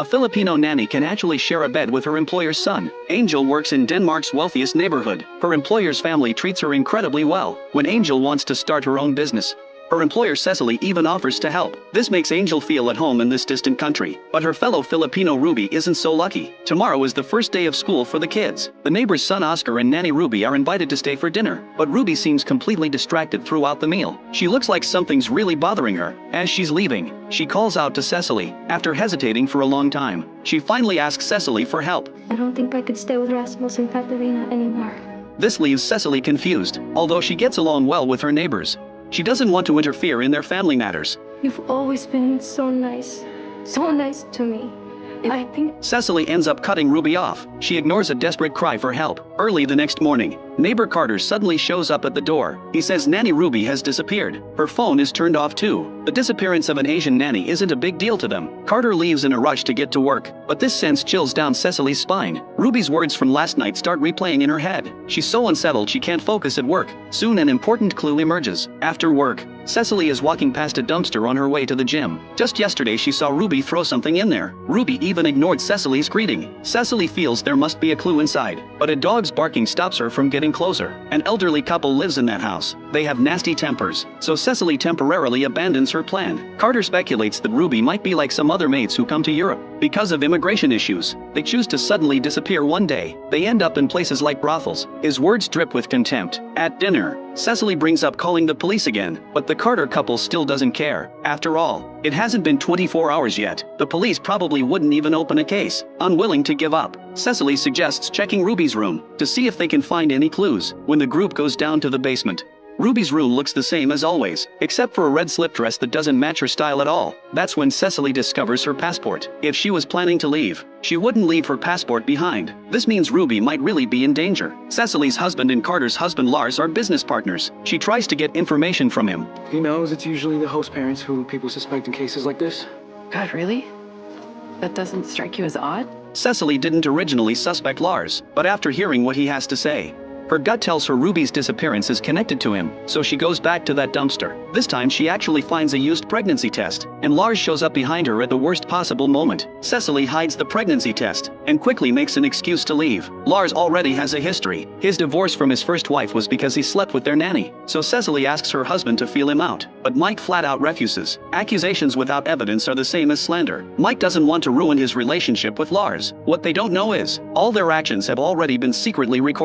A Filipino nanny can actually share a bed with her employer's son. Angel works in Denmark's wealthiest neighborhood. Her employer's family treats her incredibly well. When Angel wants to start her own business, her employer Cecily even offers to help. This makes Angel feel at home in this distant country. But her fellow Filipino Ruby isn't so lucky. Tomorrow is the first day of school for the kids. The neighbor's son Oscar and nanny Ruby are invited to stay for dinner. But Ruby seems completely distracted throughout the meal. She looks like something's really bothering her. As she's leaving, she calls out to Cecily. After hesitating for a long time, she finally asks Cecily for help. I don't think I could stay with Rasmus and Katerina anymore. This leaves Cecily confused. Although she gets along well with her neighbors, she doesn't want to interfere in their family matters. You've always been so nice to me. I think Cecily ends up cutting Ruby off. She ignores a desperate cry for help. Early the next morning, neighbor Carter suddenly shows up at the door. He says nanny Ruby has disappeared. Her phone is turned off too. The disappearance of an Asian nanny isn't a big deal to them. Carter leaves in a rush to get to work, but this sense chills down Cecily's spine. Ruby's words from last night start replaying in her head. She's so unsettled she can't focus at work. Soon an important clue emerges. After work, Cecily is walking past a dumpster on her way to the gym. Just yesterday she saw Ruby throw something in there. Ruby even ignored Cecily's greeting. Cecily feels there must be a clue inside, but a dog's barking stops her from getting closer. An elderly couple lives in that house. They have nasty tempers, so Cecily temporarily abandons her plan. Carter speculates that Ruby might be like some other maids who come to Europe. Because of immigration issues, they choose to suddenly disappear one day. They end up in places like brothels. His words drip with contempt. At dinner, Cecily brings up calling the police again, but the Carter couple still doesn't care. After all, it hasn't been 24 hours yet. The police probably wouldn't even open a case. Unwilling to give up, Cecily suggests checking Ruby's room to see if they can find any clues. When the group goes down to the basement, Ruby's room looks the same as always, except for a red slip dress that doesn't match her style at all. That's when Cecily discovers her passport. If she was planning to leave, she wouldn't leave her passport behind. This means Ruby might really be in danger. Cecily's husband and Carter's husband Lars are business partners. She tries to get information from him. He knows it's usually the host parents who people suspect in cases like this. God, really? That doesn't strike you as odd? Cecily didn't originally suspect Lars, but after hearing what he has to say, her gut tells her Ruby's disappearance is connected to him, so she goes back to that dumpster. This time she actually finds a used pregnancy test, and Lars shows up behind her at the worst possible moment. Cecily hides the pregnancy test, and quickly makes an excuse to leave. Lars already has a history. His divorce from his first wife was because he slept with their nanny, so Cecily asks her husband to feel him out, but Mike flat out refuses. Accusations without evidence are the same as slander. Mike doesn't want to ruin his relationship with Lars. What they don't know is, all their actions have already been secretly recorded.